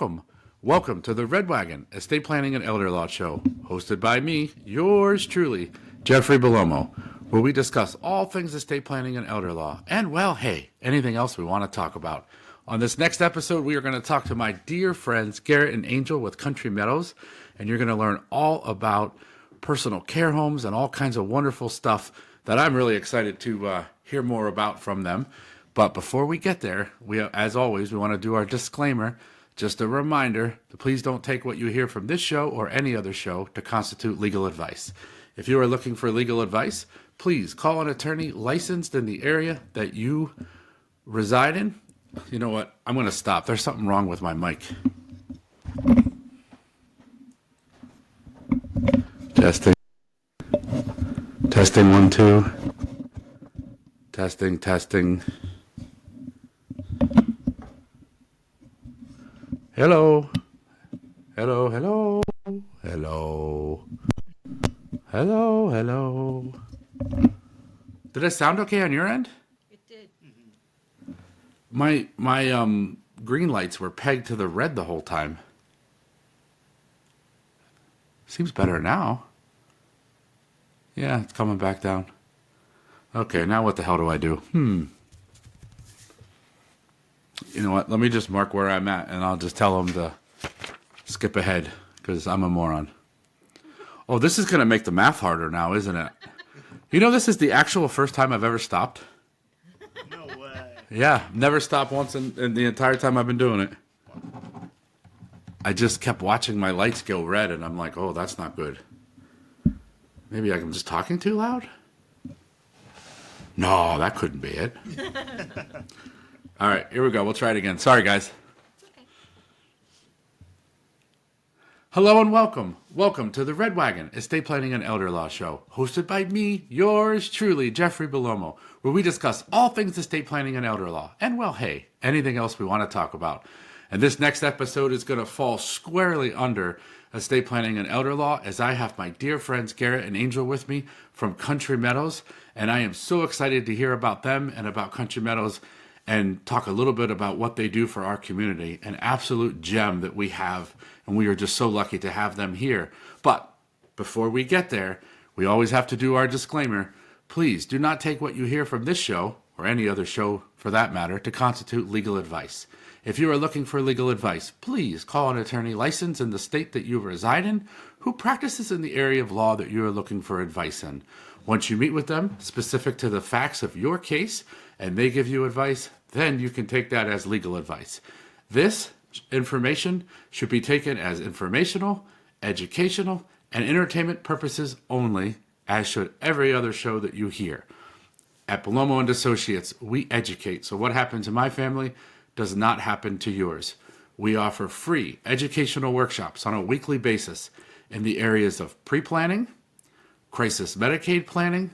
welcome. Welcome to the Red Wagon Estate Planning and Elder Law Show, hosted by me, yours truly, Jeffrey Belomo, where we discuss all things estate planning and elder law, and, well, hey, anything else we want to talk about. On this next episode, we are going to talk to my dear friends, Garrett and Angele with Country Meadows, and you're going to learn all about personal care homes and all kinds of wonderful stuff that I'm really excited to hear more about from them. But before we get there, as always, we want to do our disclaimer. Just a reminder to please don't take what you hear from this show or any other show to constitute legal advice. If you are looking for legal advice, please call an attorney licensed in the area that you reside in. You know what? I'm going to stop. There's something wrong with my mic. Testing. Testing 1, 2. Testing. Hello. Did it sound okay on your end? It did. My green lights were pegged to the red the whole time. Seems better now. Yeah, it's coming back down. Okay, now what the hell do I do? You know what? Let me just mark where I'm at, and I'll just tell them to skip ahead, because I'm a moron. Oh, this is going to make the math harder now, isn't it? You know, this is the actual first time I've ever stopped. No way. Yeah, never stopped once in the entire time I've been doing it. I just kept watching my lights go red, and I'm like, oh, that's not good. Maybe I'm just talking too loud? No, that couldn't be it. All right, here we go. We'll try it again. Sorry, guys. Okay. Hello and welcome. Welcome to the Red Wagon Estate Planning and Elder Law Show, hosted by me, yours truly, Jeffrey Belomo, where we discuss all things estate planning and elder law, and, well, hey, anything else we want to talk about. And this next episode is going to fall squarely under estate planning and elder law, as I have my dear friends Garrett and Angele with me from Country Meadows, and I am so excited to hear about them and about Country Meadows and talk a little bit about what they do for our community. An absolute gem that we have, and we are just so lucky to have them here. But before we get there, we always have to do our disclaimer. Please do not take what you hear from this show, or any other show for that matter, to constitute legal advice. If you are looking for legal advice, please call an attorney licensed in the state that you reside in who practices in the area of law that you are looking for advice in. Once you meet with them, specific to the facts of your case, and they give you advice, then you can take that as legal advice. This information should be taken as informational, educational, and entertainment purposes only, as should every other show that you hear. At Belomo and Associates, we educate, so what happens in my family does not happen to yours. We offer free educational workshops on a weekly basis in the areas of pre-planning, crisis Medicaid planning,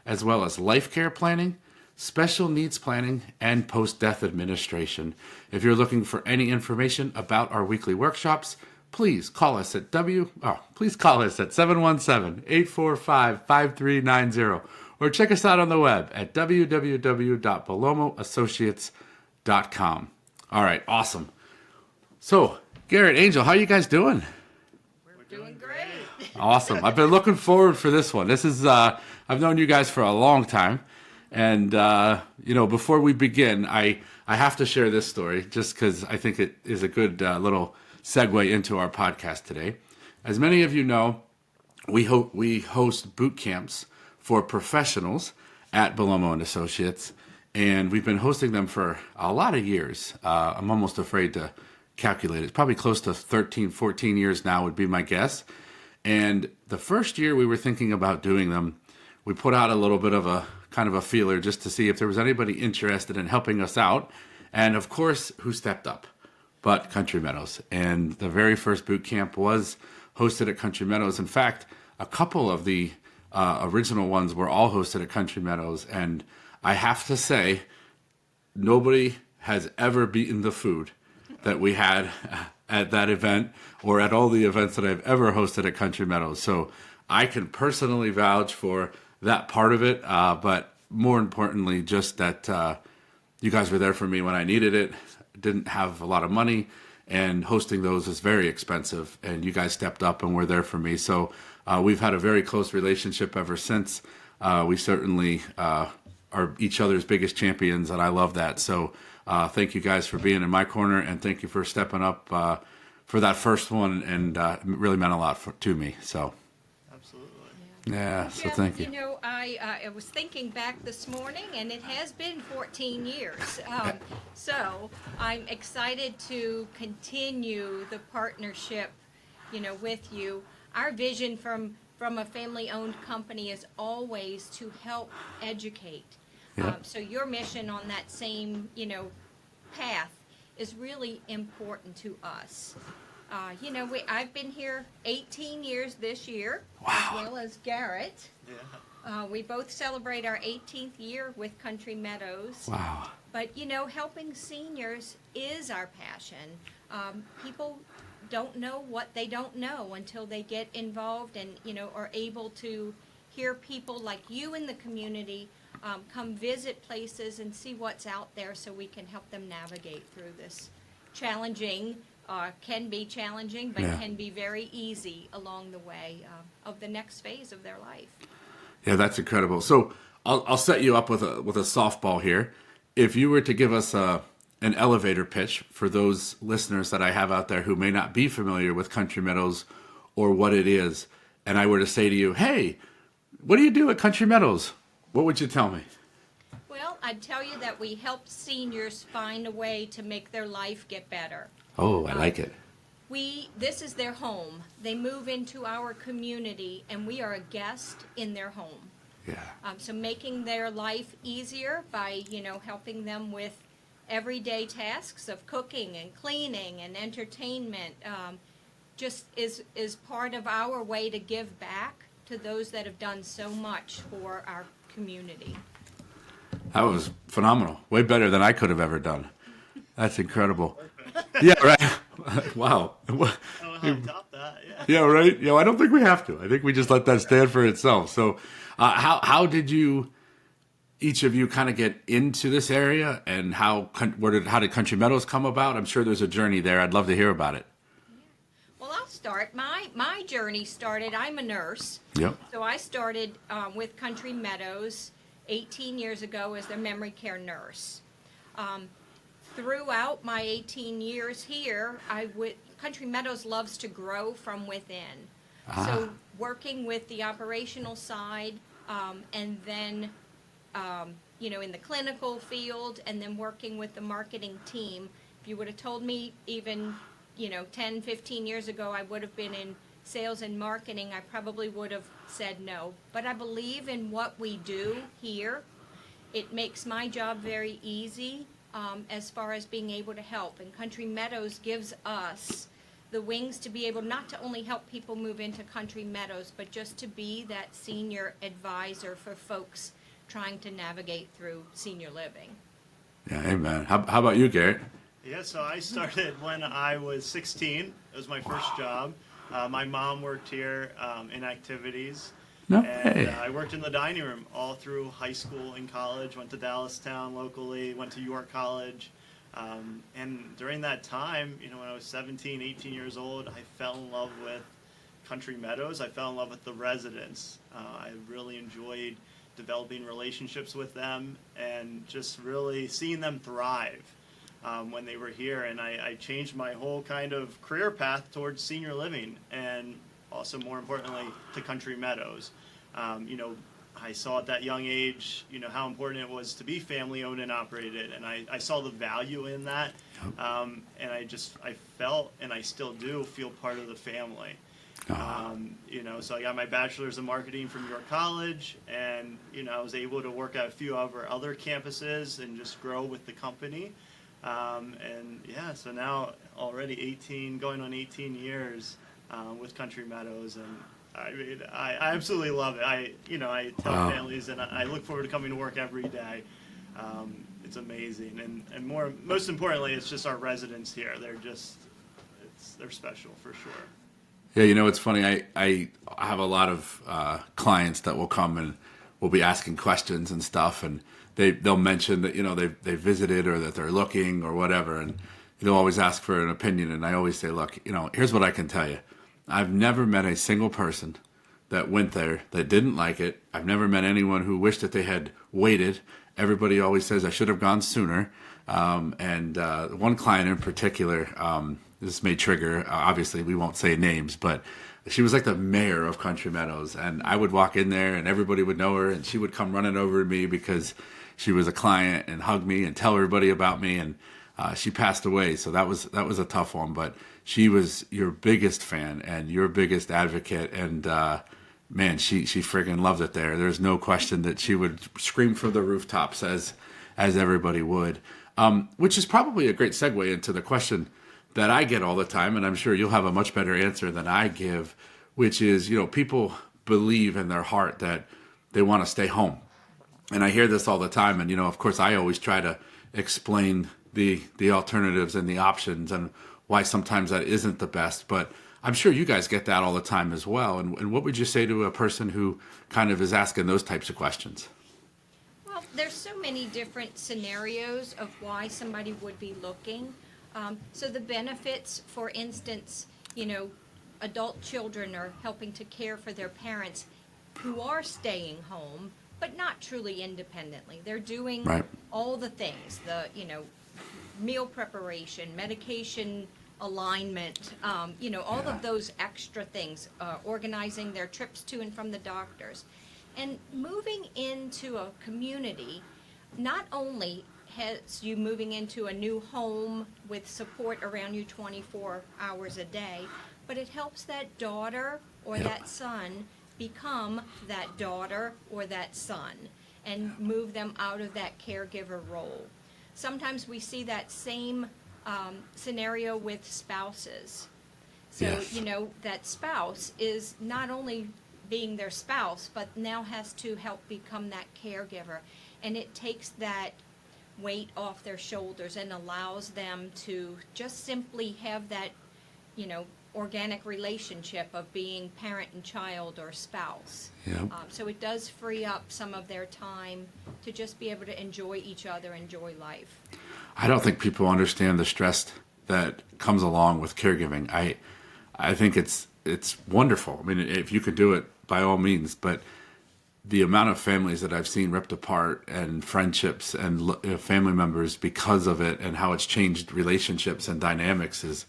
as well as life care planning, special needs planning, and post-death administration. If you're looking for any information about our weekly workshops, please call us at 717-845-5390, or check us out on the web at www.belomoassociates.com. All right, awesome. So, Garrett, Angele, how you guys doing? We're doing great. Awesome. I've been looking forward for this one. This is I've known you guys for a long time. And, before we begin, I have to share this story just because I think it is a good little segue into our podcast today. As many of you know, we host boot camps for professionals at Belomo and Associates, and we've been hosting them for a lot of years. I'm almost afraid to calculate it. It's probably close to 13, 14 years now would be my guess. And the first year we were thinking about doing them, we put out a little bit of a kind of a feeler just to see if there was anybody interested in helping us out. And of course, who stepped up but Country Meadows. And the very first boot camp was hosted at Country Meadows. In fact, a couple of the original ones were all hosted at Country Meadows. And I have to say, nobody has ever beaten the food that we had at that event or at all the events that I've ever hosted at Country Meadows. So I can personally vouch for that part of it, but more importantly, just that you guys were there for me when I needed it. Didn't have a lot of money, and hosting those is very expensive, and you guys stepped up and were there for me. So we've had a very close relationship ever since. We certainly are each other's biggest champions, and I love that. So thank you guys for being in my corner, and thank you for stepping up for that first one, and it really meant a lot to me. So Absolutely. yeah, so Jeff, thank you. You know, I was thinking back this morning, and it has been 14 years. So I'm excited to continue the partnership, with you. Our vision from a family-owned company is always to help educate. Yeah. So your mission on that same, path is really important to us. I've been here 18 years this year, as well as Garrett. Yeah. We both celebrate our 18th year with Country Meadows. Wow. But, helping seniors is our passion. People don't know what they don't know until they get involved and, are able to hear people like you in the community come visit places and see what's out there so we can help them navigate through this challenging, can be challenging, but Yeah. can be very easy along the way of the next phase of their life. Yeah, that's incredible. So I'll set you up with a softball here. If you were to give us an elevator pitch for those listeners that I have out there who may not be familiar with Country Meadows or what it is, and I were to say to you, hey, what do you do at Country Meadows? What would you tell me? Well, I'd tell you that we help seniors find a way to make their life get better. Oh, I like it. This is their home. They move into our community, and we are a guest in their home. Yeah. So making their life easier by, helping them with everyday tasks of cooking and cleaning and entertainment, just is part of our way to give back to those that have done so much for our community. That was phenomenal. Way better than I could have ever done. That's incredible. Yeah, right. Wow. I don't know how to top that. Yeah. Yeah, right. I don't think we have to. I think we just let that stand for itself. So, how did each of you kind of get into this area, and how did Country Meadows come about? I'm sure there's a journey there. I'd love to hear about it. Well, I'll start. My journey started, I'm a nurse. Yep. So I started with Country Meadows 18 years ago as their memory care nurse. Throughout my 18 years here, Country Meadows loves to grow from within. So working with the operational side, and then, in the clinical field, and then working with the marketing team. If you would have told me even, 10, 15 years ago, I would have been in sales and marketing, I probably would have said no. But I believe in what we do here. It makes my job very easy. As far as being able to help. And Country Meadows gives us the wings to be able not to only help people move into Country Meadows, but just to be that senior advisor for folks trying to navigate through senior living. Yeah, amen. How about you, Garrett? Yeah, so I started when I was 16. It was my first job. My mom worked here in activities. No And way. I worked in the dining room all through high school and college, went to Dallastown locally, went to York College. And during that time, when I was 17, 18 years old, I fell in love with Country Meadows. I fell in love with the residents. I really enjoyed developing relationships with them and just really seeing them thrive when they were here. And I changed my whole kind of career path towards senior living and also, more importantly, to Country Meadows. I saw at that young age, how important it was to be family owned and operated, and I saw the value in that, and I felt, and I still do feel part of the family. So I got my bachelor's in marketing from York College, and I was able to work at a few of our other campuses and just grow with the company. So now already going on 18 years with Country Meadows, and I absolutely love it. I tell families, and I look forward to coming to work every day. It's amazing, and most importantly, it's just our residents here. They're special for sure. Yeah, it's funny. I have a lot of clients that will come and will be asking questions and stuff, and they'll mention that they visited or that they're looking or whatever, and they'll always ask for an opinion, and I always say, look, here's what I can tell you. I've never met a single person that went there that didn't like it. I've never met anyone who wished that they had waited. Everybody always says I should have gone sooner. And one client in particular, this may trigger, obviously we won't say names, but she was like the mayor of Country Meadows. And I would walk in there and everybody would know her, and she would come running over to me because she was a client and hug me and tell everybody about me. And she passed away, so that was a tough one. But she was your biggest fan and your biggest advocate, and man, she friggin' loved it there. There's no question that she would scream from the rooftops as everybody would. Which is probably a great segue into the question that I get all the time, and I'm sure you'll have a much better answer than I give, which is, people believe in their heart that they want to stay home. And I hear this all the time, and, of course, I always try to explain the alternatives and the options and why sometimes that isn't the best. But I'm sure you guys get that all the time as well. And what would you say to a person who kind of is asking those types of questions? Well, there's so many different scenarios of why somebody would be looking. So the benefits, for instance, adult children are helping to care for their parents who are staying home, but not truly independently. They're doing all the things, meal preparation, medication alignment, all of those extra things, organizing their trips to and from the doctors. And moving into a community not only has you moving into a new home with support around you 24 hours a day, but it helps that daughter or that son become that daughter or that son and move them out of that caregiver role. Sometimes we see that same scenario with spouses. So, that spouse is not only being their spouse, but now has to help become that caregiver. And it takes that weight off their shoulders and allows them to just simply have that, organic relationship of being parent and child or spouse. So it does free up some of their time to just be able to enjoy each other, enjoy life. I don't think people understand the stress that comes along with caregiving. I think it's wonderful. I mean, if you could do it, by all means, but the amount of families that I've seen ripped apart and friendships and family members because of it and how it's changed relationships and dynamics is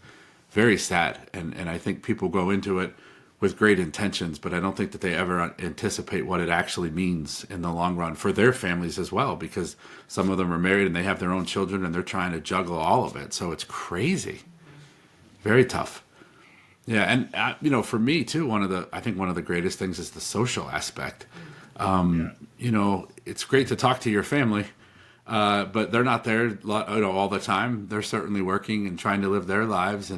very sad. And I think people go into it with great intentions, but I don't think that they ever anticipate what it actually means in the long run for their families as well, because some of them are married and they have their own children and they're trying to juggle all of it. So it's crazy. Very tough. Yeah. And, for me too, one of the greatest things is the social aspect. It's great to talk to your family, but they're not there, all the time. They're certainly working and trying to live their lives.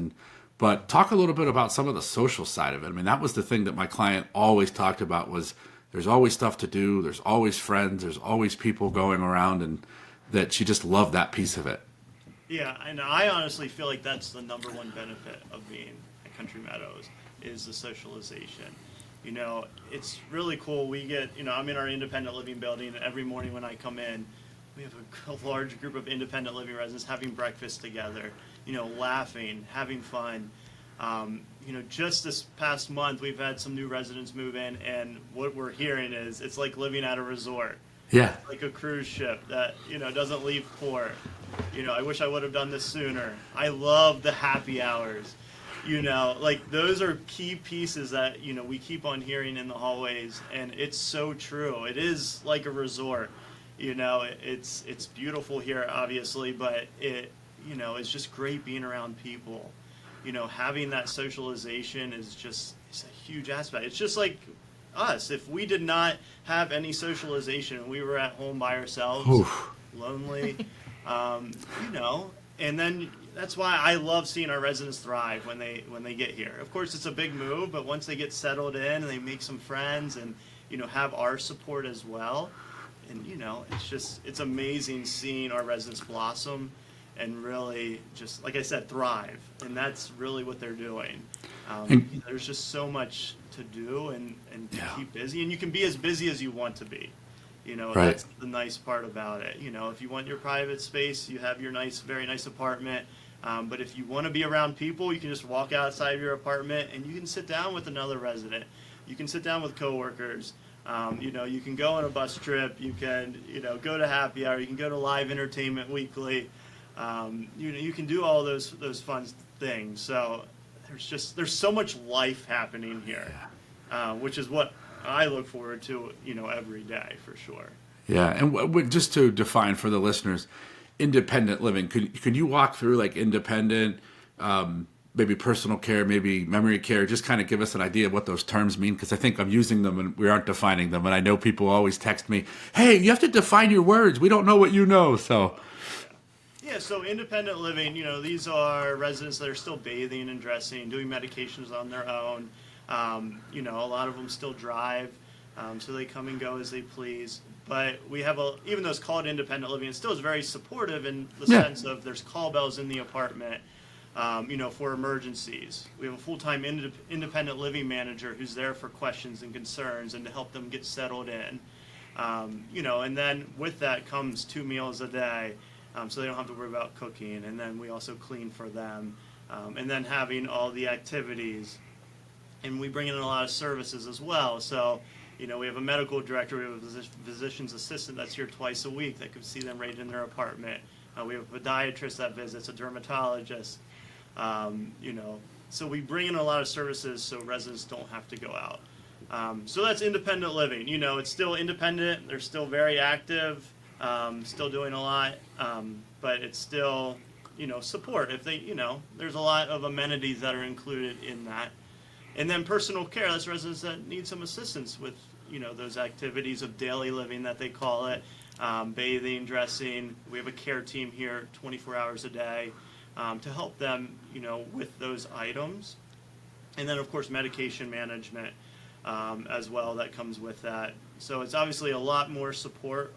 But talk a little bit about some of the social side of it. I mean, that was the thing that my client always talked about was there's always stuff to do. There's always friends. There's always people going around, and that she just loved that piece of it. Yeah, and I honestly feel like that's the number one benefit of being at Country Meadows is the socialization. It's really cool. We get, I'm in our independent living building, and every morning when I come in, we have a large group of independent living residents having breakfast together, laughing, having fun. Just this past month, we've had some new residents move in, and what we're hearing is it's like living at a resort. Yeah. Like a cruise ship that, doesn't leave port. I wish I would have done this sooner. I love the happy hours. Those are key pieces that, we keep on hearing in the hallways, and it's so true. It is like a resort. It's beautiful here, obviously, but it's just great being around people. Having that socialization it's a huge aspect. It's just like us. If we did not have any socialization and we were at home by ourselves, lonely, and then that's why I love seeing our residents thrive when they get here. Of course, it's a big move, but once they get settled in and they make some friends and have our support as well, and it's amazing seeing our residents blossom and really just, like I said, thrive. And that's really what they're doing. There's just so much to do and to keep busy, and you can be as busy as you want to be. That's the nice part about it. If you want your private space, you have your very nice apartment. But if you want to be around people, you can just walk outside of your apartment and you can sit down with another resident. You can sit down with coworkers. You can go on a bus trip. You can, go to happy hour. You can go to live entertainment weekly. You can do all those fun things. So there's so much life happening here, which is what I look forward to, every day for sure. Yeah, and just to define for the listeners, independent living. Could you walk through like independent, maybe personal care, maybe memory care? Just kind of give us an idea of what those terms mean, because I think I'm using them and we aren't defining them. And I know people always text me, "Hey, you have to define your words. We don't know what you know." So. Yeah, so independent living, these are residents that are still bathing and dressing, doing medications on their own. A lot of them still drive, so they come and go as they please. But we have even though it's called independent living, it still is very supportive in the sense of there's call bells in the apartment, for emergencies. We have a full-time independent living manager who's there for questions and concerns and to help them get settled in. And then with that comes 2 meals a day. So they don't have to worry about cooking, and then we also clean for them, and then having all the activities, and we bring in a lot of services as well. So, we have a medical director, we have a physician's assistant that's here twice a week that can see them right in their apartment. We have a podiatrist that visits, a dermatologist, So we bring in a lot of services so residents don't have to go out. So that's independent living. It's still independent, they're still very active. Still doing a lot, but it's still, support. If they, there's a lot of amenities that are included in that. And then personal care, that's residents that need some assistance with, those activities of daily living that they call it, bathing, dressing. We have a care team here 24 hours a day to help them, with those items. And then, of course, medication management as well that comes with that. So it's obviously a lot more support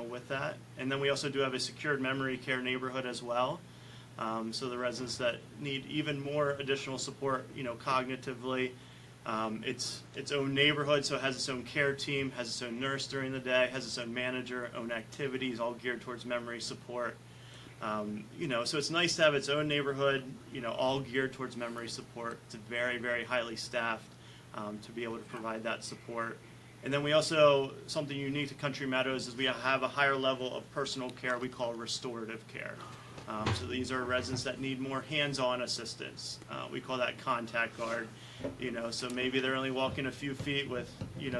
with that. And then we also do have a secured memory care neighborhood as well. So the residents that need even more additional support, cognitively, it's its own neighborhood, so it has its own care team, has its own nurse during the day, has its own manager, own activities, all geared towards memory support. So it's nice to have its own neighborhood, all geared towards memory support. It's very, very highly staffed to be able to provide that support. And then we also, something unique to Country Meadows is we have a higher level of personal care we call restorative care. So these are residents that need more hands-on assistance. We call that contact guard. So maybe they're only walking a few feet with,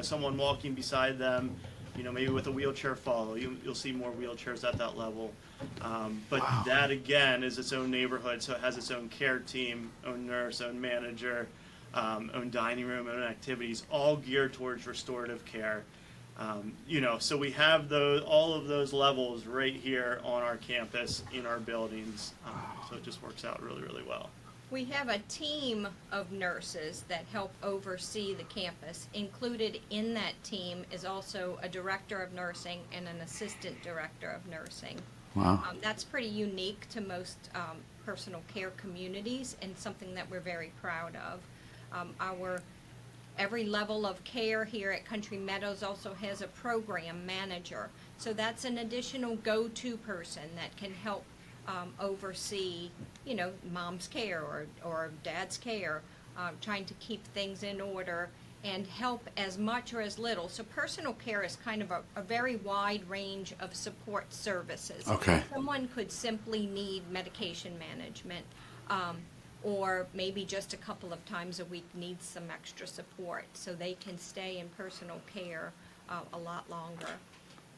someone walking beside them, maybe with a wheelchair follow. You'll see more wheelchairs at that level. But that, again, is its own neighborhood, so it has its own care team, own nurse, own manager, own dining room, own activities, all geared towards restorative care. So we have all of those levels right here on our campus in our buildings. So it just works out really, really well. We have a team of nurses that help oversee the campus. Included in that team is also a director of nursing and an assistant director of nursing. Wow. That's pretty unique to most personal care communities and something that we're very proud of. Every level of care here at Country Meadows also has a program manager. So that's an additional go-to person that can help oversee, mom's care or dad's care, trying to keep things in order and help as much or as little. So personal care is kind of a very wide range of support services. Okay. Someone could simply need medication management, or maybe just a couple of times a week needs some extra support, so they can stay in personal care a lot longer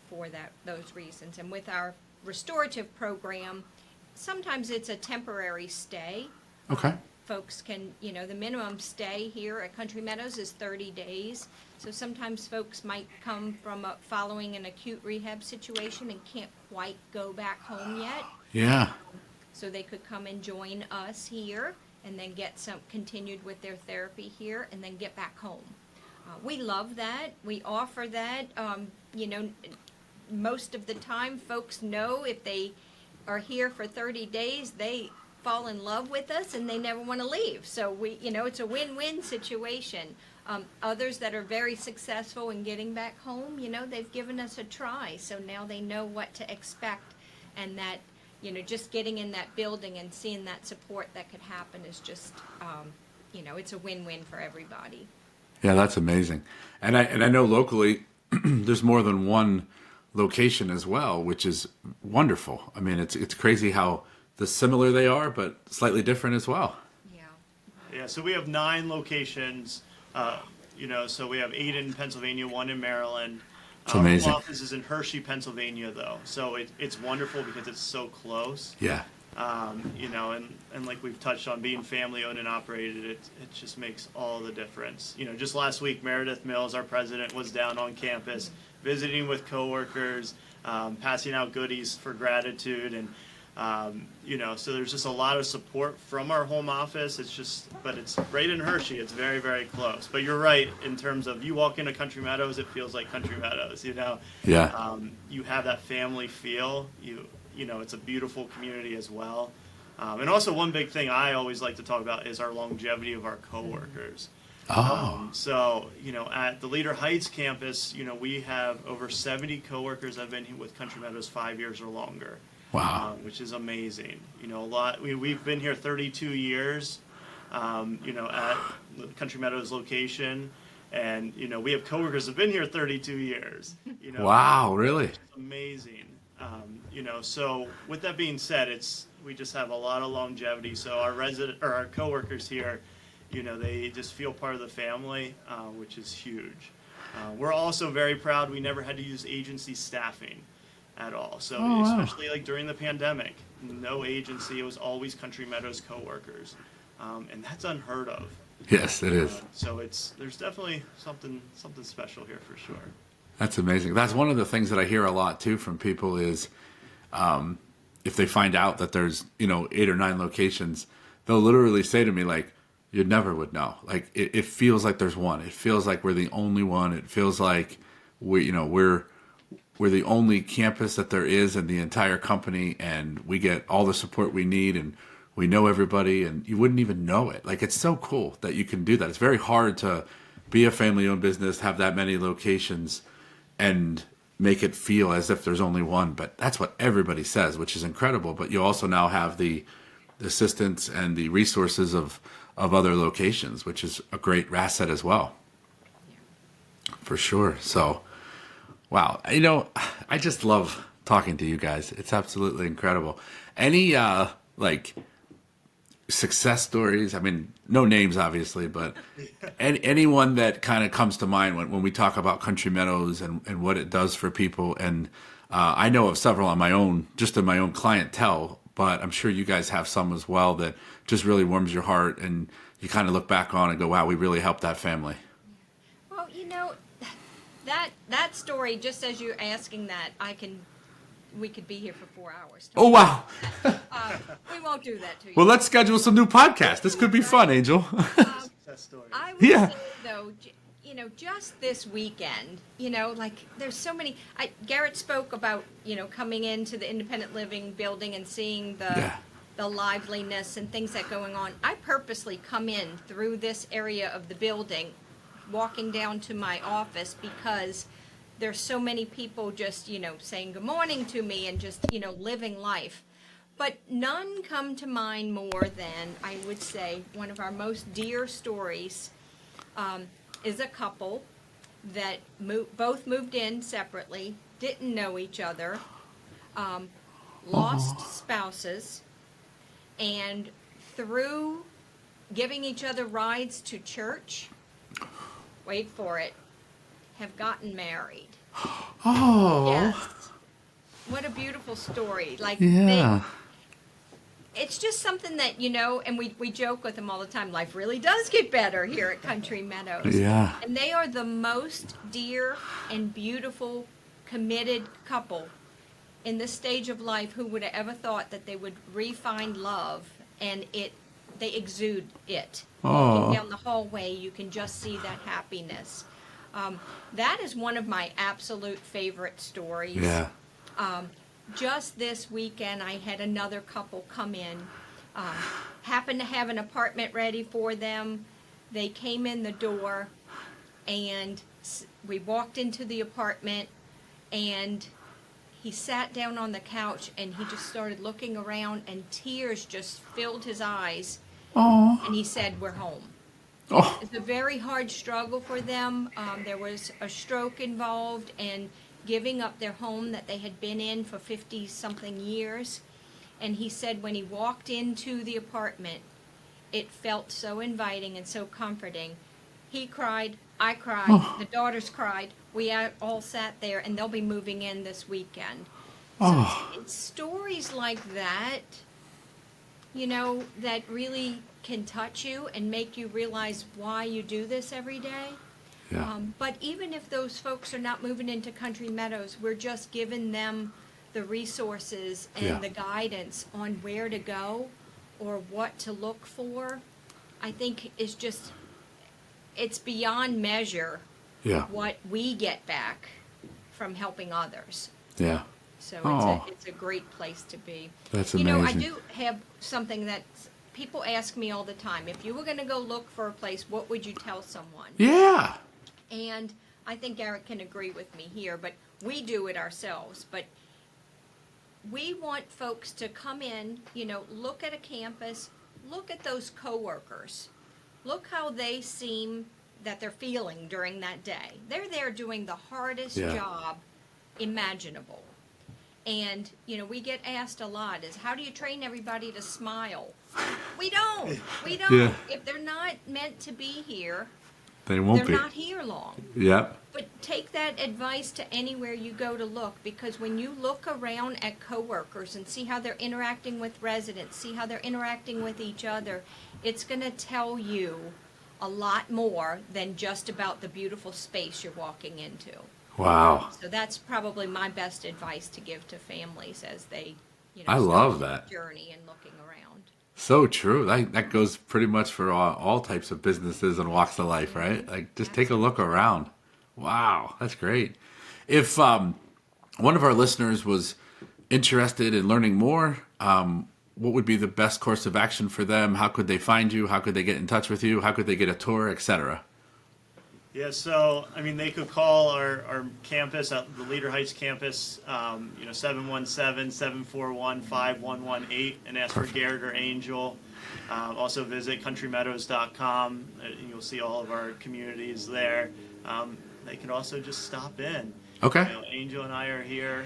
for those reasons. And with our restorative program, sometimes it's a temporary stay. Okay. Folks can, the minimum stay here at Country Meadows is 30 days. So sometimes folks might come from following an acute rehab situation and can't quite go back home yet. Yeah. So they could come and join us here and then get continued with their therapy here and then get back home. We love that. We offer that. Most of the time folks know if they are here for 30 days, they fall in love with us and they never want to leave. So it's a win-win situation. Others that are very successful in getting back home, they've given us a try. So now they know what to expect, and that just getting in that building and seeing that support that could happen is just, it's a win-win for everybody. Yeah, that's amazing. And I know locally there's more than one location as well, which is wonderful. I mean, it's crazy how similar they are, but slightly different as well. Yeah. Yeah, so we have 9 locations. So we have 8 in Pennsylvania, 1 in Maryland. It's amazing. Our office is in Hershey, Pennsylvania, though, so it's wonderful because it's so close. Yeah. And like we've touched on, being family owned and operated, it just makes all the difference. Just last week, Meredith Mills, our president, was down on campus visiting with coworkers, passing out goodies for gratitude, and so there's just a lot of support from our home office. But it's right in Hershey. It's very, very close. But you're right in terms of you walk into Country Meadows, it feels like Country Meadows. Yeah. You have that family feel. It's a beautiful community as well. And also one big thing I always like to talk about is our longevity of our coworkers. At the Leader Heights campus, we have over 70 coworkers that have been here with Country Meadows 5 years or longer. Wow. Which is amazing. We've been here 32 years, at the Country Meadows location. And, we have coworkers that have been here 32 years. Wow, really? It's amazing. So with that being said, we just have a lot of longevity. So our coworkers here, they just feel part of the family, which is huge. We're also very proud we never had to use agency staffing at all. So especially like during the pandemic, no agency, it was always Country Meadows coworkers. And that's unheard of. Yes, it is. So there's definitely something special here for sure. That's amazing. That's one of the things that I hear a lot too from people is if they find out that there's 8 or 9 locations, they'll literally say to me like, "You never would know." Like it feels like there's one. It feels like we're the only one. It feels like we're the only campus that there is in the entire company, and we get all the support we need, and we know everybody, and you wouldn't even know it. Like, it's so cool that you can do that. It's very hard to be a family-owned business, have that many locations, and make it feel as if there's only one. But that's what everybody says, which is incredible. But you also now have the assistance and the resources of other locations, which is a great asset as well. For sure. So, wow. I just love talking to you guys. It's absolutely incredible. Any, success stories? I mean, no names, obviously, but anyone that kind of comes to mind when we talk about Country Meadows and what it does for people. And I know of several on my own, just in my own clientele, but I'm sure you guys have some as well that just really warms your heart, and you kind of look back on and go, wow, we really helped that family. Well, that story, just as you're asking that, we could be here for 4 hours. Oh, wow. We won't do that to you. Well, let's schedule some new podcasts. This could be fun, Angel. Success stories. I would Yeah. say, though, just this weekend, there's so many. Garrett spoke about, coming into the independent living building and seeing the liveliness and things that going on. I purposely come in through this area of the building, walking down to my office, because there's so many people just, saying good morning to me and just, living life. But none come to mind more than, I would say, one of our most dear stories is a couple that both moved in separately, didn't know each other, lost spouses, and through giving each other rides to church, wait for it, have gotten married. Oh. Yes. What a beautiful story. Yeah. It's just something that, and we joke with them all the time, life really does get better here at Country Meadows. Yeah. And they are the most dear and beautiful, committed couple in this stage of life. Who would have ever thought that they would re-find love, and they exude it. Walking down the hallway, you can just see that happiness. That is one of my absolute favorite stories. Yeah. Just this weekend, I had another couple come in. Happened to have an apartment ready for them. They came in the door, and we walked into the apartment, and he sat down on the couch and he just started looking around, and tears just filled his eyes. Oh. And he said, "We're home." Oh. It's a very hard struggle for them. There was a stroke involved, and giving up their home that they had been in for 50-something years. And he said when he walked into the apartment, it felt so inviting and so comforting. He cried, I cried, the daughters cried. We all sat there, and they'll be moving in this weekend. So it's stories like that, that really can touch you and make you realize why you do this every day. Yeah. But even if those folks are not moving into Country Meadows, we're just giving them the resources and the guidance on where to go or what to look for. I think it's beyond measure what we get back from helping others. Yeah. So it's a great place to be. That's amazing. I do have something that people ask me all the time. If you were going to go look for a place, what would you tell someone? Yeah. And I think Garrett can agree with me here, but we do it ourselves. But we want folks to come in, look at a campus, look at those coworkers, look how they seem that they're feeling during that day. They're there doing the hardest job imaginable. And, we get asked a lot is, how do you train everybody to smile? We don't. Yeah. If they're not meant to be here, They won't be. they're not here long. Yep. But take that advice to anywhere you go to look, because when you look around at coworkers and see how they're interacting with residents, see how they're interacting with each other, it's going to tell you a lot more than just about the beautiful space you're walking into. Wow. So that's probably my best advice to give to families as they, I start love their that. journey and looking around. So true. That goes pretty much for all types of businesses and walks of life, right? Like, just take a look around. Wow, that's great. If one of our listeners was interested in learning more, what would be the best course of action for them? How could they find you? How could they get in touch with you? How could they get a tour, etc.? Yeah, so, they could call our campus, the Leader Heights campus, 717-741-5118 and ask for Garrett or Angel. Also visit countrymeadows.com. You'll see all of our communities there. They can also just stop in. Okay. Angel and I are here.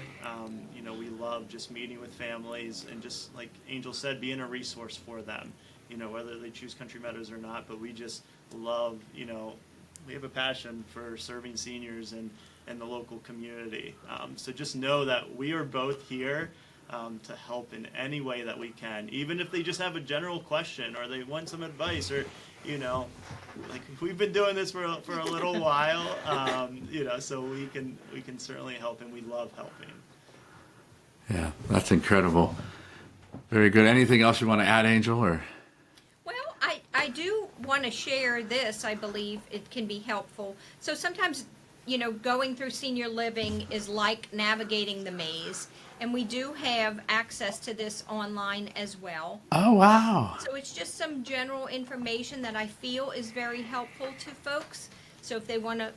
We love just meeting with families and just, like Angel said, being a resource for them, whether they choose Country Meadows or not. But we just love, we have a passion for serving seniors and the local community. So just know that we are both here to help in any way that we can. Even if they just have a general question or they want some advice or, like we've been doing this for a little while, so we can certainly help, and we love helping. Yeah, that's incredible. Very good. Anything else you want to add, Angel? Or Well, I do want to share this. I believe it can be helpful. So sometimes, going through senior living is like navigating the maze. And we do have access to this online as well. Oh, wow. So it's just some general information that I feel is very helpful to folks. So if they want to,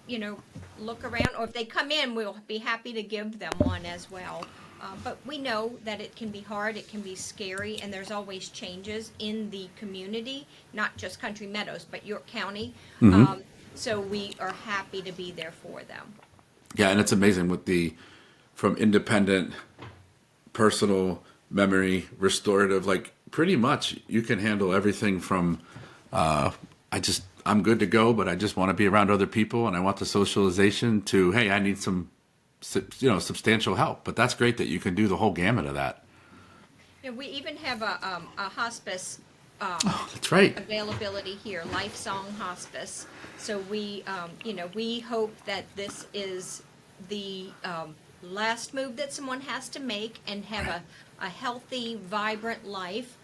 look around, or if they come in, we'll be happy to give them one as well. But we know that it can be hard, it can be scary, and there's always changes in the community, not just Country Meadows, but York County. Mm-hmm. So we are happy to be there for them. Yeah, and it's amazing with from independent, personal, memory, restorative, like pretty much you can handle everything from, I'm good to go, but I just want to be around other people and I want the socialization to, hey, I need some, substantial help. But that's great that you can do the whole gamut of that. Yeah, we even have a hospice That's right. availability here, Life Song Hospice. So we hope that this is the last move that someone has to make and have a healthy, vibrant life,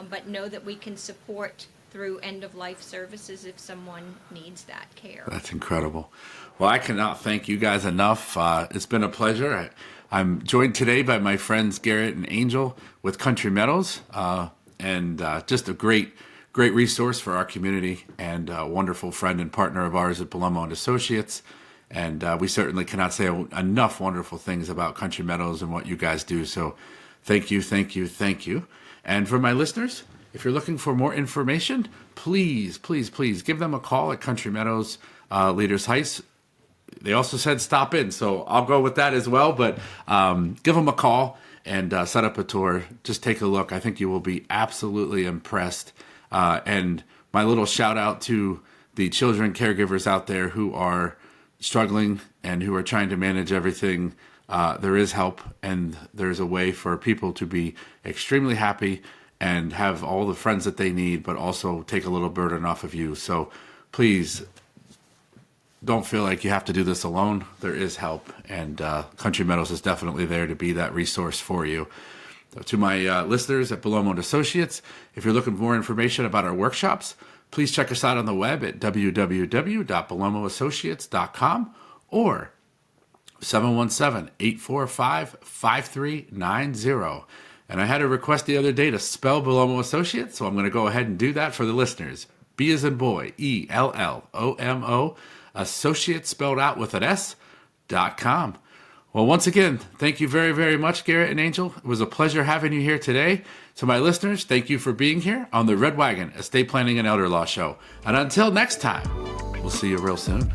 but know that we can support through end-of-life services if someone needs that care. That's incredible. Well, I cannot thank you guys enough. It's been a pleasure. I'm joined today by my friends Garrett and Angel with Country Meadows, and just a great resource for our community, and a wonderful friend and partner of ours at Palomo and Associates. And we certainly cannot say enough wonderful things about Country Meadows and what you guys do. So thank you, thank you, thank you. And for my listeners, if you're looking for more information, please, please, please give them a call at Country Meadows Leaders Heights. They also said stop in, so I'll go with that as well. But give them a call and set up a tour. Just take a look. I think you will be absolutely impressed. And my little shout out to the children caregivers out there who are struggling and who are trying to manage everything. There is help, and there's a way for people to be extremely happy and have all the friends that they need, but also take a little burden off of you. So please don't feel like you have to do this alone. There is help, and Country Meadows is definitely there to be that resource for you. So to my listeners at Belomo and Associates, if you're looking for more information about our workshops, please check us out on the web at www.belomoassociates.com or 717-845-5390. And I had a request the other day to spell Belomo Associates, so I'm going to go ahead and do that for the listeners. B as in boy, ELLOMO, Associates spelled out with an S.com. Well, once again, thank you very, very much, Garrett and Angel. It was a pleasure having you here today. To my listeners, thank you for being here on the Red Wagon Estate Planning and Elder Law Show. And until next time, we'll see you real soon.